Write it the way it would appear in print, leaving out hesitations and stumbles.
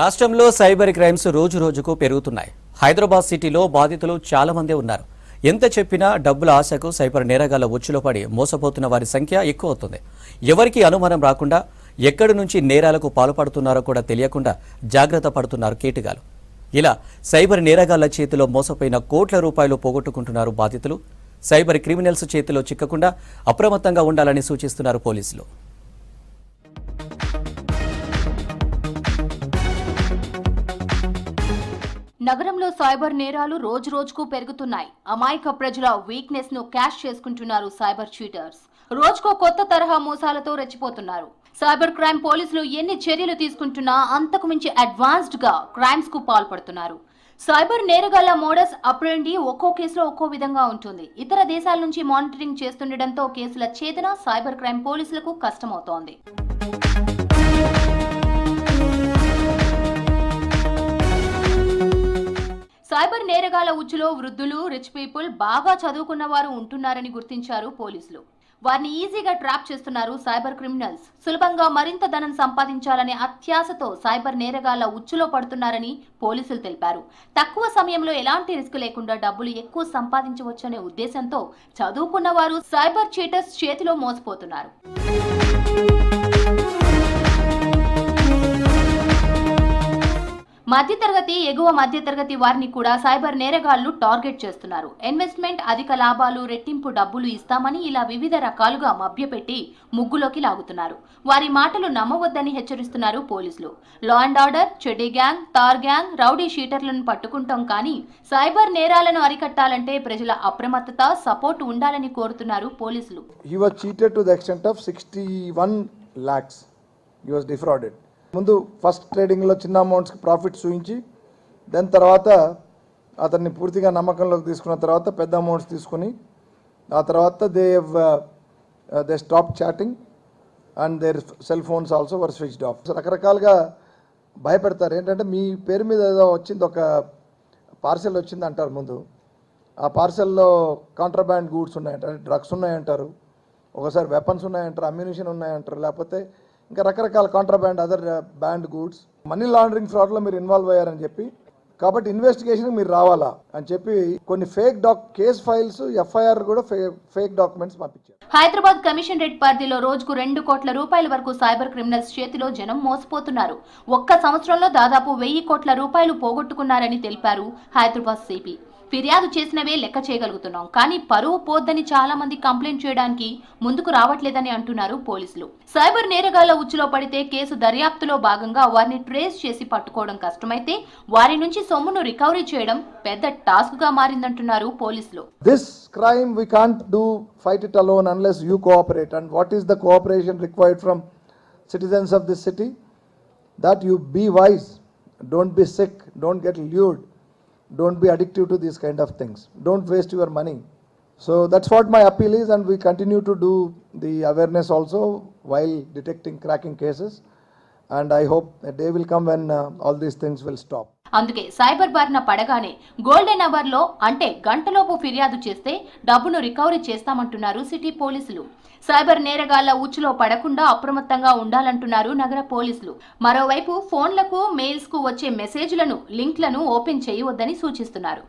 రాష్ట్రంలో cyber crimes రోజు రోజుకు పెరుగుతున్నాయి. హైదరాబాద్ సిటీలో బాధితులు చాలా మంది ఉన్నారు. ఎంత చెప్పినా డబ్బుల ఆశకు సైబర్ నేరగాళ్ల ఉచ్చులో పడి మోసపోతున్న వారి సంఖ్య ఎక్కువ అవుతుంది. ఎవరికి అనుమానం రాకుండా ఎక్కడి నుంచి నేరాలకు పాల్పడుతున్నారో కూడా తెలియకుండా జాగ్రత్త పడుతున్నారు కేటుగాలు. ఇలా సైబర్ నేరగాళ్ల చేతిలో మోసపోయిన కోట్ల రూపాయలు పోగొట్టుకుంటున్నారు బాధితులు. సైబర్ క్రిమినల్స్ చేతిలో చిక్కకుండా అప్రమత్తంగా ఉండాలని సూచిస్తున్నారు పోలీసులు. నగరంలో సైబర్ నేరాలు రోజు రోజుకు పెరుగుతున్నాయి. అమాయక ప్రజల వీక్నెస్ ను క్యాష్ చేసుకుంటున్నారు సైబర్ చీటర్స్. రోజుకో కొత్త తరహా మోసాలతో రెచ్చిపోతున్నారు. సైబర్ క్రైమ్ పోలీసులు ఎన్ని చర్యలు తీసుకుంటున్నా అంతకు మించి అడ్వాన్స్డ్ గా క్రైమ్స్ కు పాల్పడుతున్నారు. సైబర్ నేరగాళ్ల మోడస్ ఆపరెండి ఒక్కో కేసులో ఒక్కో విధంగా ఉంటుంది. ఇతర దేశాల నుంచి మానిటరింగ్ చేస్తుండటంతో కేసుల ఛేదన సైబర్ క్రైమ్ పోలీసులకు కష్టమవుతోంది. సైబర్ నేరగాళ్ల ఉచ్చులో వృద్ధులు, రిచ్ పీపుల్, బాగా చదువుకున్న వారు ఉంటున్నారని గుర్తించారు పోలీసులు. వారిని ఈజీగా ట్రాప్ చేస్తున్నారు సైబర్ క్రిమినల్స్. సులభంగా మరింత ధనం సంపాదించాలనే అత్యాశతో సైబర్ నేరగాళ్ల ఉచ్చులో పడుతున్నారని పోలీసులు తెలిపారు. తక్కువ సమయంలో ఎలాంటి రిస్క్ లేకుండా డబ్బులు ఎక్కువ సంపాదించవచ్చనే ఉద్దేశంతో చదువుకున్న వారు సైబర్ చీటర్స్ చేతిలో మోసపోతున్నారు. మధ్యతరగతి, ఎగువ మధ్యతరగతి వారిని కూడా సైబర్ నేరగాళ్లు టార్గెట్ చేస్తున్నారు. ఇన్వెస్ట్మెంట్, అధిక లాభాలు, రెట్టింపు డబ్బులు ఇస్తామని ఇలా వివిధ రకాలుగా మభ్యపెట్టి ముగ్గులోకి లాగుతున్నారు. వారి మాటలు నమ్మవద్దని హెచ్చరిస్తున్నారు పోలీసులు. లా అండ్ ఆర్డర్, చెడ్డీ గ్యాంగ్, తార్ గ్యాంగ్, రౌడీ షీటర్లను పట్టుకుంటాం కానీ సైబర్ నేరాలను అరికట్టాలంటే ప్రజల అప్రమత్తత, సపోర్ట్ ఉండాలని కోరుతున్నారు పోలీసులు. He was cheated to the extent of 61 lakhs. He was defrauded. ముందు ఫస్ట్ ట్రేడింగ్లో చిన్న అమౌంట్స్కి ప్రాఫిట్ చూపించి దాని తర్వాత అతన్ని పూర్తిగా నమ్మకంలోకి తీసుకున్న తర్వాత పెద్ద అమౌంట్స్ తీసుకుని ఆ తర్వాత they stop chatting and their cell phones also were switched off. రకరకాలుగా భయపెడతారు. ఏంటంటే మీ పేరు మీద ఏదో వచ్చింది, ఒక పార్సెల్ వచ్చింది అంటారు. ముందు ఆ పార్సెల్లో కాంట్రాబ్యాండ్ గూడ్స్ ఉన్నాయంటారు, డ్రగ్స్ ఉన్నాయంటారు, ఒకసారి వెపన్స్ ఉన్నాయంటారు, అమ్యునిషన్ ఉన్నాయంటారు, లేకపోతే ఇంకా రకరకాల contraband other band goods, money laundering ఫ్రాడ్లో మీరు ఇన్వాల్వ్ అయ్యారని చెప్పి, కాబట్టి ఇన్వెస్టిగేషన్ మీరు రావాలా అని చెప్పి కొన్ని ఫేక్ కేస్ ఫైల్స్, ఎఫ్ఐఆర్ కూడా ఫేక్ డాక్యుమెంట్స్ పంపించారు. హైదరాబాద్ కమిషనరేట్ పరిధిలో రోజుకు 2 కోట్ల రూపాయల వరకు సైబర్ క్రిమినల్స్ చేతిలో జనం మోసపోతున్నారు. ఒక్క సంవత్సరంలో దాదాపు 1000 కోట్ల రూపాయలు పోగొట్టుకున్నారని తెలిపారు హైదరాబాద్ సిపి. ఫిర్యాదు చేసినవే లెక్క చేయగలుగుతున్నాం, కానీ పరువు పోద్దని చాలా మంది కంప్లైంట్ చేయడానికి ముందుకు రావట్లేదని అంటున్నారు పోలీసులు. సైబర్ నేరగాళ్ల ఉచ్చులో పడితే కేసు దర్యాప్తులో భాగంగా వారిని ట్రేస్ చేసి పట్టుకోవడం కష్టమైతే వారి నుంచి సొమ్మును రికవరీ చేయడం పెద్ద టాస్క్ గా మారిందంటున్నారు పోలీసులు. This crime we can't fight it alone unless you cooperate. And what is the cooperation required from citizens of this city? That you be wise, don't be sick, don't get lured. Don't be addictive to these kind of things. Don't waste your money. So that's what my appeal is, and we continue to do the awareness also while detecting cracking cases. And I hope a day will come when all these things will stop. అందుకే cyber బారిన పడగానే golden hour లో అంటే గంటలోపు ఫిర్యాదు చేస్తే డబ్బును recovery చేస్తామంటున్నారు city పోలీసులు. Cyber నేరగాళ్ల ఉచ్చులో పడకుండా అప్రమత్తంగా ఉండాలంటున్నారు నగర పోలీసులు. మరోవైపు ఫోన్లకు, మెయిల్స్ కు వచ్చే మెసేజ్లను, లింక్లను ఓపెన్ చేయవద్దని సూచిస్తున్నారు.